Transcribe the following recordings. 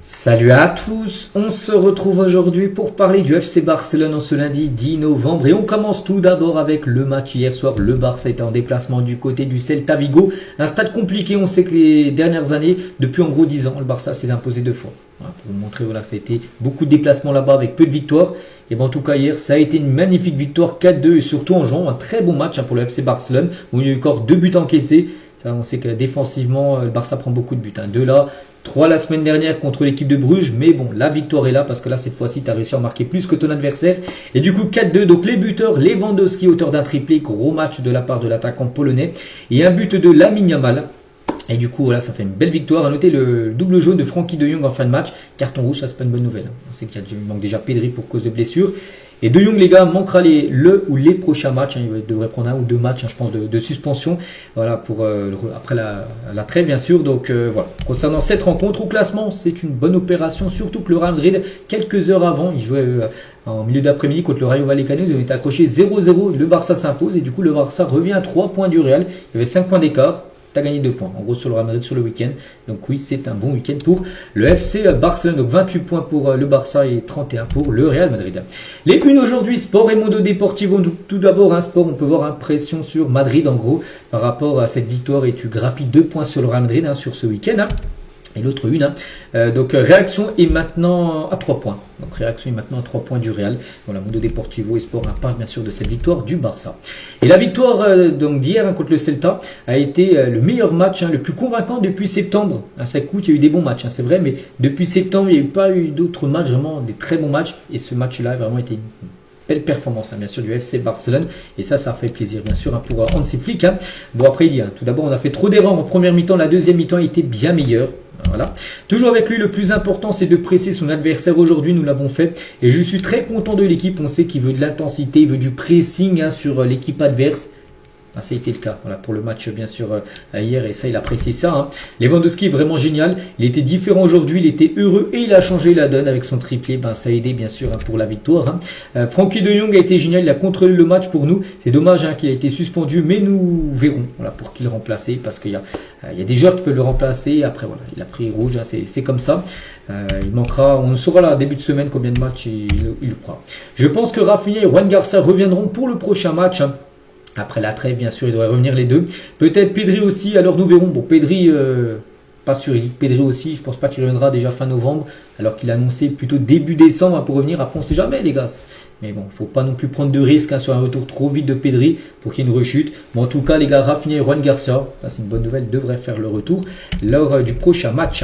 Salut à tous, on se retrouve aujourd'hui pour parler du FC Barcelone en ce lundi 10 novembre et on commence tout d'abord avec le match hier soir. Le Barça était en déplacement du côté du Celta Vigo, un stade compliqué. On sait que les dernières années, depuis en gros 10 ans, le Barça s'est imposé 2 fois. Voilà, pour vous montrer, voilà, ça a été beaucoup de déplacements là-bas avec peu de victoires. Et ben en tout cas hier, ça a été une magnifique victoire 4-2 et surtout en jouant un très bon match pour le FC Barcelone où il y a eu encore 2 buts encaissés. On sait que défensivement, le Barça prend beaucoup de buts. 2 là, 3 la semaine dernière contre l'équipe de Bruges. Mais bon, la victoire est là parce que là, cette fois-ci, tu as réussi à marquer plus que ton adversaire. Et du coup, 4-2. Donc les buteurs, Lewandowski, auteur d'un triplé. Gros match de la part de l'attaquant polonais. Et un but de Lamine Yamal. Et du coup, voilà, ça fait une belle victoire. À noter le double jaune de Frenkie de Jong en fin de match. Carton rouge, ça c'est pas une bonne nouvelle. On sait qu'il manque déjà Pedri pour cause de blessure. Et De Jong, les gars, manquera le ou les prochains matchs. Il devrait prendre 1 ou 2 matchs, je pense, de suspension. Voilà, pour après la trêve, bien sûr. Donc voilà. Concernant cette rencontre au classement, c'est une bonne opération. Surtout que le Real Madrid, quelques heures avant, il jouait en milieu d'après-midi contre le Rayo Vallecano. Ils ont été accrochés 0-0. Le Barça s'impose. Et du coup, le Barça revient à 3 points du Real. Il y avait 5 points d'écart. Tu as gagné 2 points, en gros sur le Real Madrid sur le week-end. Donc oui, c'est un bon week-end pour le FC Barcelone. Donc 28 points pour le Barça et 31 pour le Real Madrid. Les unes aujourd'hui, Sport et Mundo Deportivo. Tout d'abord, un sport, on peut voir pression sur Madrid en gros par rapport à cette victoire et tu grappilles 2 points sur le Real Madrid sur ce week-end. Et l'autre une. Donc réaction est maintenant à 3 points. Donc réaction est maintenant à 3 points du Real. Voilà, Mundo Deportivo et Sport parle bien sûr de cette victoire du Barça. Et la victoire donc d'hier contre le Celta a été le meilleur match, le plus convaincant depuis septembre. Ça coûte, il y a eu des bons matchs, c'est vrai, mais depuis septembre, il n'y a pas eu d'autres matchs, vraiment des très bons matchs. Et ce match-là a vraiment été belle performance, bien sûr, du FC Barcelone. Et ça fait plaisir, bien sûr, pour Hansi Flick. Bon, après, il dit, tout d'abord, on a fait trop d'erreurs en première mi-temps. La deuxième mi-temps a été bien meilleure. Voilà. Toujours avec lui, le plus important, c'est de presser son adversaire. Aujourd'hui, nous l'avons fait. Et je suis très content de l'équipe. On sait qu'il veut de l'intensité, il veut du pressing sur l'équipe adverse. Ça a été le cas voilà, pour le match bien sûr hier et ça il apprécie ça. Lewandowski est vraiment génial, il était différent aujourd'hui, il était heureux et il a changé la donne avec son triplé, ça a aidé bien sûr pour la victoire. Frenkie de Jong a été génial, il a contrôlé le match pour nous, c'est dommage qu'il a été suspendu mais nous verrons voilà, pour qui le remplacer parce qu'il y a des joueurs qui peuvent le remplacer, après voilà, il a pris rouge, c'est comme ça. Il manquera, on saura là début de semaine combien de matchs il le prend. Je pense que Rafinha et Juan Garcia reviendront pour le prochain match. Après la trêve, bien sûr, il devrait revenir les deux. Peut-être Pedri aussi, alors nous verrons. Bon, Pedri, pas sûr. Pedri aussi, je pense pas qu'il reviendra déjà fin novembre, alors qu'il a annoncé plutôt début décembre pour revenir. Après, on sait jamais, les gars. Mais bon, faut pas non plus prendre de risques sur un retour trop vite de Pedri pour qu'il y ait une rechute. Bon, en tout cas, les gars, Rafinha et Juan Garcia, c'est une bonne nouvelle, devraient faire le retour lors du prochain match.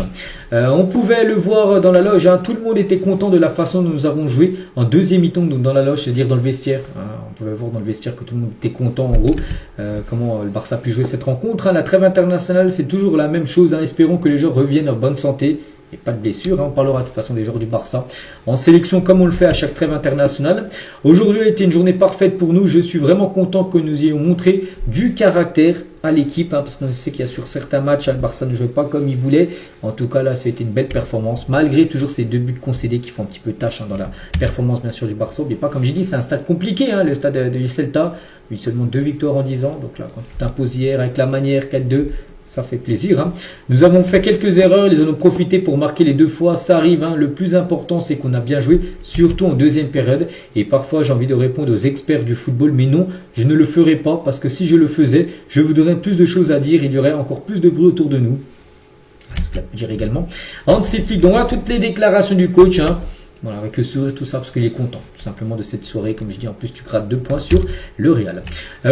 On pouvait le voir dans la loge, tout le monde était content de la façon dont nous avons joué en deuxième mi-temps, donc dans la loge, c'est-à-dire dans le vestiaire. On pouvait voir dans le vestiaire que tout le monde était content en gros comment le Barça a pu jouer cette rencontre. La trêve internationale, c'est toujours la même chose. Espérons que les joueurs reviennent en bonne santé. Et pas de blessure, on parlera de toute façon des joueurs du Barça en sélection comme on le fait à chaque trêve internationale. Aujourd'hui a été une journée parfaite pour nous. Je suis vraiment content que nous ayons montré du caractère à l'équipe parce qu'on sait qu'il y a sur certains matchs, le Barça ne jouait pas comme il voulait. En tout cas là, ça a été une belle performance malgré toujours ces 2 buts concédés qui font un petit peu tâche dans la performance bien sûr du Barça. Mais pas comme j'ai dit, c'est un stade compliqué, le stade de Celta. Il y a eu seulement 2 victoires en 10 ans. Donc là, quand tu t'imposes hier avec la manière 4-2, ça fait plaisir. Nous avons fait quelques erreurs, ils en ont profité pour marquer les 2 fois, ça arrive. Le plus important, c'est qu'on a bien joué, surtout en deuxième période. Et parfois, j'ai envie de répondre aux experts du football, mais non, je ne le ferai pas parce que si je le faisais, je vous donnerais plus de choses à dire, il y aurait encore plus de bruit autour de nous. Ce qu'il a pu dire également. Hansi Flick, donc là, toutes les déclarations du coach. Voilà, avec le sourire, tout ça, parce qu'il est content, tout simplement, de cette soirée. Comme je dis, en plus, tu grattes 2 points sur le Real.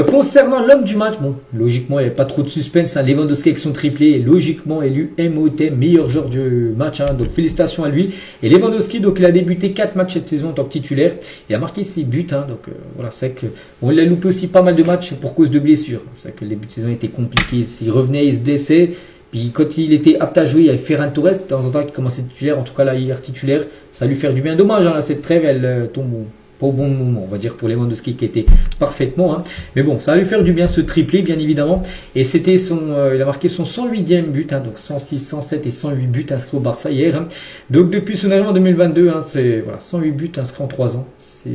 Concernant l'homme du match, bon, logiquement, il n'y avait pas trop de suspense. Lewandowski avec son triplé est logiquement élu MOT, meilleur joueur du match. Donc, félicitations à lui. Et Lewandowski, donc, il a débuté 4 matchs cette saison en tant que titulaire. Il a marqué 6 buts. Donc, voilà, c'est que on l'a loupé aussi pas mal de matchs pour cause de blessures. C'est que le début de saison était compliqué. S'il revenait, il se blessait. Puis quand il était apte à jouer, il y avait Ferran Torres, de temps en temps qui commençait titulaire, en tout cas là hier titulaire, ça va lui faire du bien. Dommage, là, cette trêve, elle tombe pas au bon moment, on va dire pour Lewandowski qui était parfaitement. Mais bon, ça va lui faire du bien ce triplé, bien évidemment. Et c'était il a marqué son 108e but, donc 106, 107 et 108 buts inscrits au Barça hier. Donc depuis son arrivée en 2022, c'est voilà, 108 buts inscrits en 3 ans. C'est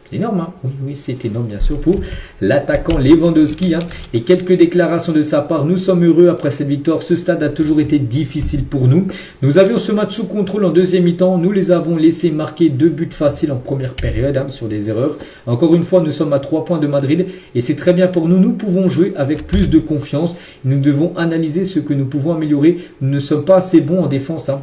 C'est énorme, hein. Oui, oui, c'est énorme, bien sûr, pour l'attaquant Lewandowski. Hein. Et quelques déclarations de sa part. Nous sommes heureux après cette victoire. Ce stade a toujours été difficile pour nous. Nous avions ce match sous contrôle en deuxième mi-temps. Nous les avons laissés marquer 2 buts faciles en première période, hein, sur des erreurs. Encore une fois, nous sommes à 3 points de Madrid et c'est très bien pour nous. Nous pouvons jouer avec plus de confiance. Nous devons analyser ce que nous pouvons améliorer. Nous ne sommes pas assez bons en défense. Hein.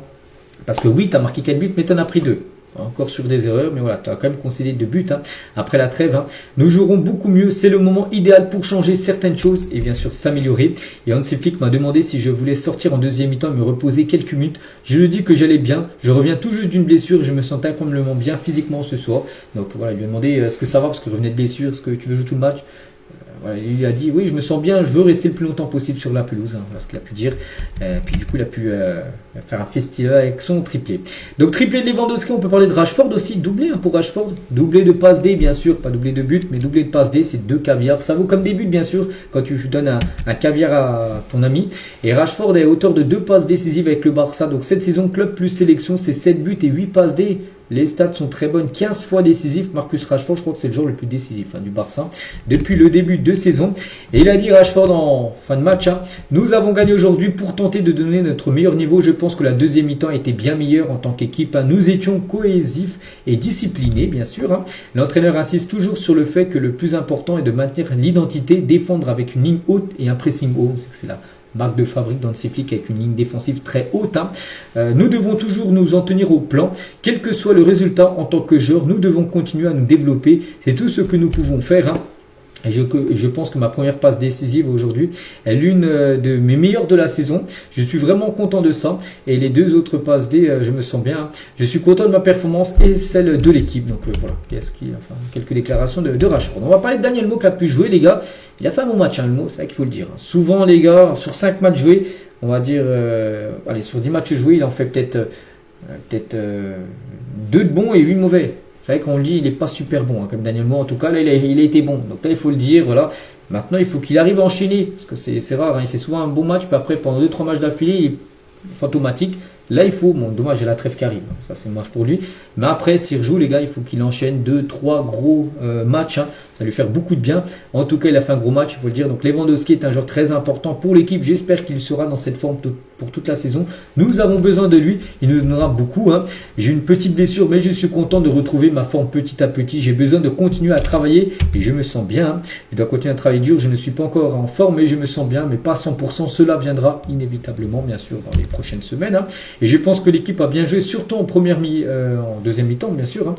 Parce que oui, tu as marqué 4 buts, mais tu en as pris 2. Encore sur des erreurs, mais voilà, tu as quand même concédé 2 buts hein, après la trêve. Hein. Nous jouerons beaucoup mieux, c'est le moment idéal pour changer certaines choses et bien sûr s'améliorer. Et Hansi Flick m'a demandé si je voulais sortir en deuxième mi-temps et me reposer quelques minutes. Je lui ai dit que j'allais bien, je reviens tout juste d'une blessure et je me sens incroyablement bien physiquement ce soir. Donc voilà, il lui a demandé est-ce que ça va parce que je revenais de blessure, est-ce que tu veux jouer tout le match? Voilà, il lui a dit oui, je me sens bien, je veux rester le plus longtemps possible sur la pelouse, hein, voilà ce qu'il a pu dire. Puis du coup, il a pu faire un festival avec son triplé. Donc triplé de Lewandowski, on peut parler de Rashford aussi, doublé hein, pour Rashford, doublé de passe D bien sûr, pas doublé de but, mais doublé de passe D, c'est 2 caviars. Ça vaut comme des buts bien sûr quand tu donnes un caviar à ton ami. Et Rashford est auteur de 2 passes décisives avec le Barça. Donc cette saison club plus sélection, c'est 7 buts et 8 passes D. Les stats sont très bonnes, 15 fois décisif. Marcus Rashford, je crois que c'est le joueur le plus décisif hein, du Barça depuis le début de saison. Et il a dit Rashford en fin de match, hein, nous avons gagné aujourd'hui pour tenter de donner notre meilleur niveau. Je pense que la deuxième mi-temps était bien meilleure en tant qu'équipe. Hein. Nous étions cohésifs et disciplinés, bien sûr. Hein. L'entraîneur insiste toujours sur le fait que le plus important est de maintenir l'identité, défendre avec une ligne haute et un pressing haut. C'est la marque de fabrique d'Hansi Flick avec une ligne défensive très haute. Hein. Nous devons toujours nous en tenir au plan. Quel que soit le résultat en tant que joueur, nous devons continuer à nous développer. C'est tout ce que nous pouvons faire. Hein. Et je pense que ma première passe décisive aujourd'hui est l'une de mes meilleures de la saison. Je suis vraiment content de ça. Et les 2 autres passes D, je me sens bien. Je suis content de ma performance et celle de l'équipe. Donc voilà, quelques déclarations de Rashford. On va parler de Daniel Mo qui a pu jouer les gars. Il a fait un bon match, hein, le Mo, c'est vrai qu'il faut le dire. Souvent les gars, sur 5 matchs joués, on va dire, allez, sur 10 matchs joués, il en fait peut-être 2 de bons et 8 mauvais. C'est vrai qu'on le dit, il n'est pas super bon, hein, comme Daniel Mo. En tout cas, là, il a été bon. Donc là, il faut le dire, voilà. Maintenant, il faut qu'il arrive à enchaîner. Parce que c'est rare, hein, il fait souvent un bon match. Puis après, pendant 2-3 matchs d'affilée, il est fantomatique. Là, il faut, bon, dommage, il y a la trêve qui arrive. Ça, c'est dommage pour lui. Mais après, s'il rejoue, les gars, il faut qu'il enchaîne 2-3 gros matchs. Hein. Ça va lui faire beaucoup de bien. En tout cas, il a fait un gros match, il faut le dire. Donc, Lewandowski est un joueur très important pour l'équipe. J'espère qu'il sera dans cette forme pour toute la saison. Nous avons besoin de lui. Il nous donnera beaucoup. Hein. J'ai une petite blessure, mais je suis content de retrouver ma forme petit à petit. J'ai besoin de continuer à travailler et je me sens bien. Hein. Je dois continuer à travailler dur. Je ne suis pas encore en forme, mais je me sens bien, mais pas à 100%. Cela viendra inévitablement, bien sûr, dans les prochaines semaines. Hein. Et je pense que l'équipe a bien joué, surtout en deuxième mi-temps, bien sûr. Hein.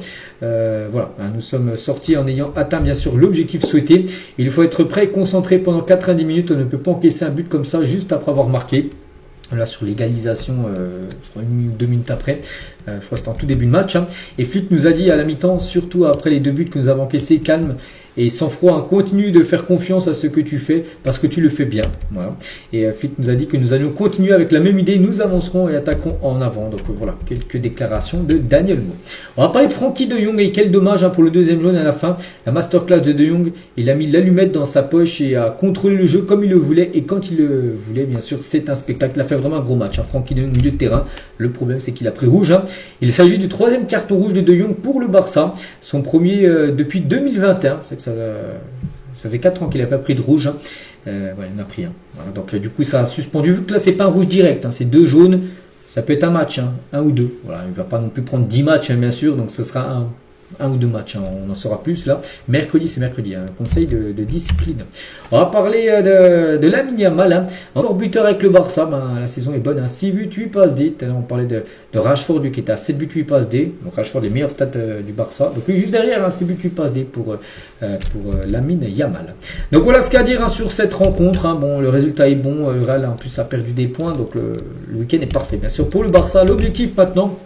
Voilà, nous sommes sortis en ayant atteint, bien sûr, l'objectif souhaité. Il faut être prêt et concentré pendant 90 minutes. On ne peut pas encaisser un but comme ça juste après avoir marqué. Là, sur l'égalisation, je crois 1 minute, 2 minutes après, je crois que c'était en tout début de match. Hein. Et Flick nous a dit à la mi-temps, surtout après les 2 buts que nous avons encaissés, calme et sans froid, hein, continue de faire confiance à ce que tu fais parce que tu le fais bien. Voilà. Et Flick nous a dit que nous allions continuer avec la même idée, nous avancerons et attaquerons en avant. Donc voilà, quelques déclarations de Daniel Mo. On va parler de Frenkie de Jong et quel dommage hein, pour le deuxième jaune à la fin. La masterclass de Jong, il a mis l'allumette dans sa poche et a contrôlé le jeu comme il le voulait. Et quand il le voulait, bien sûr, c'est un spectacle. Il a fait vraiment un gros match. Hein. Frenkie de Jong, milieu de terrain. Le problème, c'est qu'il a pris rouge. Hein. Il s'agit du 3e carton rouge de Jong pour le Barça. Son premier depuis 2021. C'est que ça fait 4 ans qu'il n'a pas pris de rouge. Hein. Ouais, il en a pris un. Voilà, donc du coup, ça a suspendu. Vu que là, c'est pas un rouge direct. Hein, c'est 2 jaunes. Ça peut être un match, hein, 1 ou 2. Voilà, il ne va pas non plus prendre 10 matchs, hein, bien sûr. Donc, ce sera un ou 2 matchs. Hein, on en saura plus là. Mercredi, c'est mercredi. Hein, conseil de discipline. On va parler de Lamine Yamal. Hein. Encore buteur avec le Barça. Ben, la saison est bonne. Hein, 6 buts, 8 passes D. On parlait de Rashford, lui, qui était à 7 buts, 8 passes D. Donc, Rashford, les meilleurs stats du Barça. Donc, lui, juste derrière, hein, 6 buts, 8 passes D pour Lamine Yamal. Donc, voilà ce qu'il y a à dire hein, sur cette rencontre. Hein. Bon, le résultat est bon. Le Real, en plus, a perdu des points. Donc, le week-end est parfait. Bien sûr, pour le Barça, l'objectif maintenant,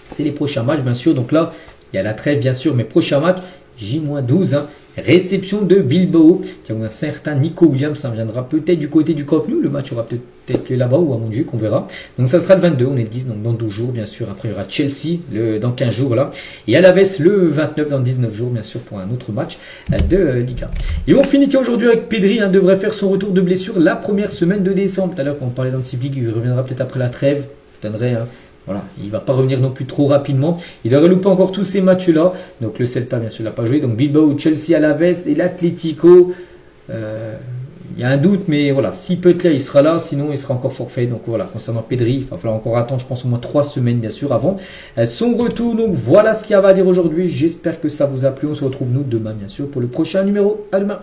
c'est les prochains matchs, bien sûr. Donc là, il y a la trêve, bien sûr, mais prochain match, J-12, hein, réception de Bilbao, qui a un certain Nico Williams, ça viendra peut-être du côté du Camp Nou, le match aura peut-être lieu là-bas ou à Montjuic, qu'on verra. Donc ça sera le 22, on est le 10, donc dans 12 jours, bien sûr. Après, il y aura Chelsea dans 15 jours, là. Et Alaves le 29, dans 19 jours, bien sûr, pour un autre match de Liga. Et on finit aujourd'hui avec Pedri, hein, devrait faire son retour de blessure la première semaine de décembre. Tout à l'heure, quand on parlait d'Hansi Flick, il reviendra peut-être après la trêve, donnerait, hein, Voilà, il va pas revenir non plus trop rapidement. Il devrait louper encore tous ces matchs-là. Donc le Celta, bien sûr, l'a pas joué. Donc Bilbao, Chelsea, Alaves et l'Atlético. Il y a un doute, mais voilà, s'il peut être là, il sera là. Sinon, il sera encore forfait. Donc voilà, concernant Pedri, il va falloir encore attendre, je pense, au moins 3 semaines, bien sûr, avant son retour. Donc voilà ce qu'il y a à dire aujourd'hui. J'espère que ça vous a plu. On se retrouve, nous, demain, bien sûr, pour le prochain numéro. À demain.